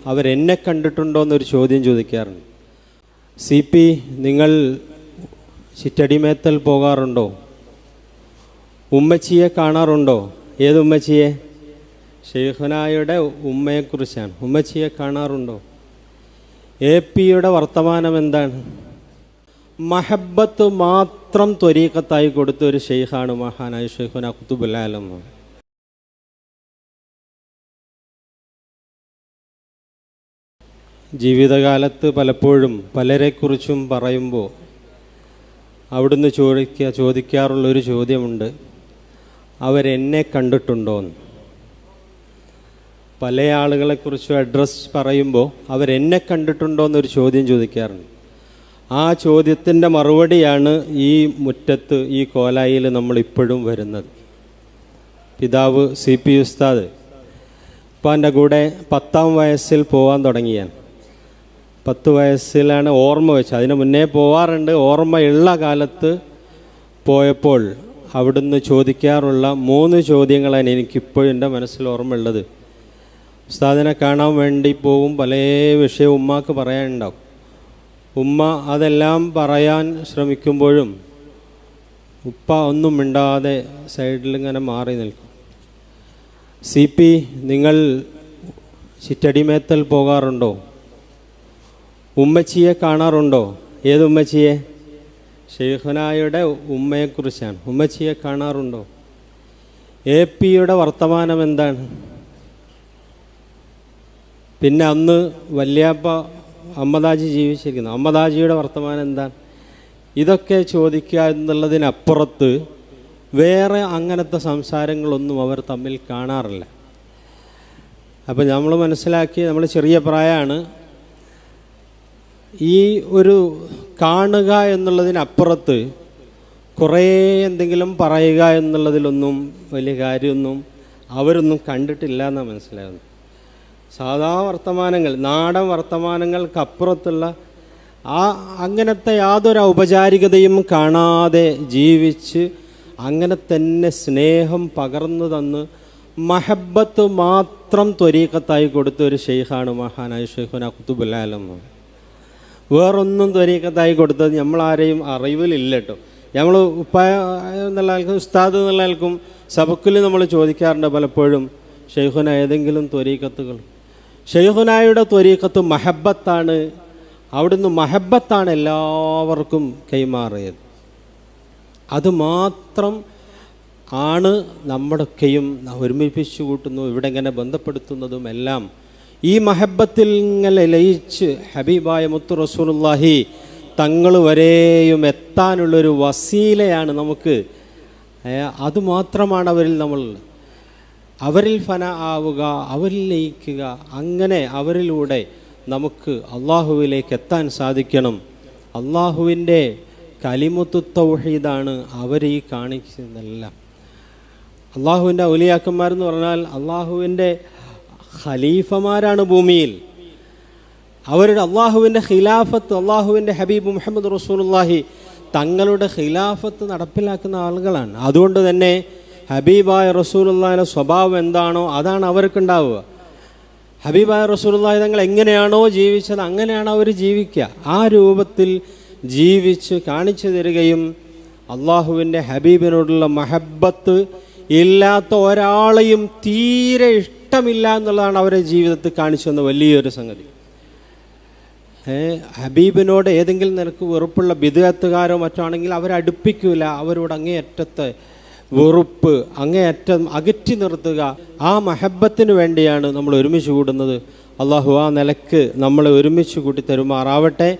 അവരെന്നെ കണ്ടിട്ടുണ്ടോ എന്നൊരു ചോദ്യം ചോദിക്കാറുണ്ട്. CP, നിങ്ങൾ ചിറ്റടിമേത്തൽ പോകാറുണ്ടോ? ഉമ്മച്ചിയെ കാണാറുണ്ടോ? ഏത് ഉമ്മച്ചിയെ? ഷെയ്ഖുനായുടെ ഉമ്മയെക്കുറിച്ചാണ്. ഉമ്മച്ചിയെ കാണാറുണ്ടോ? AP-യുടെ വർത്തമാനം എന്താണ്? മഹബത്ത് മാത്രം ത്വരീഖത്തായി കൊടുത്ത ഒരു ഷെയ്ഖാണ് മഹാനായ ഷെയ്ഖുന ഖുതുബുൽ ആലം. ജീവിതകാലത്ത് പലപ്പോഴും പലരെക്കുറിച്ചും പറയുമ്പോൾ അവിടുന്ന് ചോദിക്കാറുള്ളൊരു ചോദ്യമുണ്ട്, അവരെന്നെ കണ്ടിട്ടുണ്ടോയെന്ന്. പല ആളുകളെക്കുറിച്ചും അഡ്രസ്സ് പറയുമ്പോൾ അവരെന്നെ കണ്ടിട്ടുണ്ടോ എന്നൊരു ചോദ്യം ചോദിക്കാറുണ്ട്. ആ ചോദ്യത്തിൻ്റെ മറുപടിയാണ് ഈ മുറ്റത്ത്, ഈ കോലായിൽ നമ്മളിപ്പോഴും വരുന്നത്. പിതാവ് CP ഉസ്താദ് ഇപ്പം എൻ്റെ കൂടെ 10ാം വയസ്സിൽ പോകാൻ തുടങ്ങിയാണ്. 10 വയസ്സിലാണ് ഓർമ്മ വെച്ചത്. അതിന് മുന്നേ പോവാറുണ്ട്. ഓർമ്മയുള്ള കാലത്ത് പോയപ്പോൾ അവിടുന്ന് ചോദിക്കാറുള്ള 3 ചോദ്യങ്ങളാണ് എനിക്കിപ്പോഴും എൻ്റെ മനസ്സിൽ ഓർമ്മയുള്ളത്. ഉസ്താദിനെ കാണാൻ വേണ്ടി പോകും, പല വിഷയവും ഉമ്മാക്ക് പറയാനുണ്ടാവും. ഉമ്മ അതെല്ലാം പറയാൻ ശ്രമിക്കുമ്പോഴും ഉപ്പ ഒന്നും മിണ്ടാതെ സൈഡിലിങ്ങനെ മാറി നിൽക്കും. CP, നിങ്ങൾ ചിറ്റടിമേത്തൽ പോകാറുണ്ടോ? ഉമ്മച്ചിയെ കാണാറുണ്ടോ? ഏത് ഉമ്മച്ചിയെ? ഷെയ്ഖുനായുടെ ഉമ്മയെക്കുറിച്ചാണ്. ഉമ്മച്ചിയെ കാണാറുണ്ടോ? AP-യുടെ വർത്തമാനം എന്താണ്? പിന്നെ അന്ന് വല്യാപ്പ അമ്മദാജി ജീവിച്ചിരിക്കുന്നു, അമ്മദാജിയുടെ വർത്തമാനം എന്താണ്? ഇതൊക്കെ ചോദിക്കുക എന്നുള്ളതിനപ്പുറത്ത് വേറെ അങ്ങനത്തെ സംസാരങ്ങളൊന്നും അവർ തമ്മിൽ കാണാറില്ല. അപ്പോൾ നമ്മൾ മനസ്സിലാക്കി, നമ്മൾ ചെറിയ പ്രായമാണ്, ഈ ഒരു കാണുക എന്നുള്ളതിനപ്പുറത്ത് കുറേ എന്തെങ്കിലും പറയുക എന്നുള്ളതിലൊന്നും വലിയ കാര്യമൊന്നും അവരൊന്നും കണ്ടിട്ടില്ല എന്നാണ് മനസ്സിലാകുന്നത്. സാധാ വർത്തമാനങ്ങൾ, നാടൻ വർത്തമാനങ്ങൾക്കപ്പുറത്തുള്ള അങ്ങനത്തെ യാതൊരു ഔപചാരികതയും കാണാതെ ജീവിച്ച് അങ്ങനെ തന്നെ സ്നേഹം പകർന്നു തന്ന് മഹബത്ത് മാത്രം ത്വരീഖത്തായി കൊടുത്ത ഒരു ഷെയ്ഖാണ് മഹാനായ ഷെയ്ഖുന ഖുതുബുൽ ആലം. വേറൊന്നും ത്വരീഖത്തായി കൊടുത്തത് നമ്മളാരെയും അറിവിലില്ല കേട്ടോ. നമ്മൾ ഉപ്പായ എന്നുള്ള ആൾക്കും ഉസ്താദ് എന്നുള്ള ആൾക്കും സബക്കിൽ നമ്മൾ ചോദിക്കാറുണ്ട് പലപ്പോഴും, ഷെയ്ഖുന ഏതെങ്കിലും ത്വരീഖത്തുകൾ? ഷെയ്ഖുനായുടെ ത്വരീഖത്ത് മഹബത്താണ്. അവിടുന്ന് മഹബത്താണ് എല്ലാവർക്കും കൈമാറിയത്. അത് മാത്രം ആണ് നമ്മുടെയൊക്കെയും ഒരുമിപ്പിച്ചു കൂട്ടുന്നു, ഇവിടെ ഇങ്ങനെ ബന്ധപ്പെടുത്തുന്നതും എല്ലാം. ഈ മഹബത്തിൽ ഇങ്ങനെ ലയിച്ച് ഹബീബായ മുത്തു റസൂലുള്ളാഹി തങ്ങൾ വരെയും എത്താനുള്ളൊരു വസീലയാണ് നമുക്ക്. അതുമാത്രമാണ് അവരിൽ ഫന ആവുക, അവരിൽ ലയിക്കുക. അങ്ങനെ അവരിലൂടെ നമുക്ക് അള്ളാഹുവിലേക്ക് എത്താൻ സാധിക്കണം. അള്ളാഹുവിൻ്റെ കലിമത്തു തൗഹീദാണ് അവരീ കാണിക്കുന്നതെല്ലാം. അള്ളാഹുവിൻ്റെ ഔലിയാക്കന്മാരെന്ന് പറഞ്ഞാൽ അള്ളാഹുവിൻ്റെ ഖലീഫമാരാണ് ഭൂമിയിൽ. അവരുടെ അള്ളാഹുവിൻ്റെ ഖിലാഫത്ത്, അള്ളാഹുവിൻ്റെ ഹബീബ് മുഹമ്മദ് റസൂലുള്ളാഹി തങ്ങളുടെ ഖിലാഫത്ത് നടപ്പിലാക്കുന്ന ആളുകളാണ്. അതുകൊണ്ട് തന്നെ ഹബീബായ റസൂലുള്ളാഹിയുടെ സ്വഭാവം എന്താണോ അതാണ് അവർക്കുണ്ടാവുക. ഹബീബായ റസൂലുള്ളാഹി തങ്ങൾ എങ്ങനെയാണോ ജീവിച്ചത് അങ്ങനെയാണ് അവർ ജീവിക്കുക. ആ രൂപത്തിൽ ജീവിച്ച് കാണിച്ചു തരികയും അള്ളാഹുവിൻ്റെ ഹബീബിനോടുള്ള മഹബത്ത് ഇല്ലാത്ത ഒരാളെയും തീരെ ഇഷ്ടമില്ല എന്നുള്ളതാണ് അവരുടെ ജീവിതത്തിൽ കാണിച്ചു തന്ന വലിയൊരു സംഗതി. ഹബീബിനോട് ഏതെങ്കിലും നിനക്ക് വെറുപ്പുള്ള ബിദ്അത്തുകാരോ മറ്റോ ആണെങ്കിൽ അവരെ അടുപ്പിക്കില്ല. അവരോട് അങ്ങേയറ്റത്തെ വെറുപ്പ്, അങ്ങേയറ്റം അകറ്റി നിർത്തുക. ആ മഹബത്തിന് വേണ്ടിയാണ് നമ്മൾ ഒരുമിച്ച് കൂടുന്നത്. അള്ളാഹു ആ നിലക്ക് നമ്മളെ ഒരുമിച്ച് കൂട്ടി തരുമാറാവട്ടെ.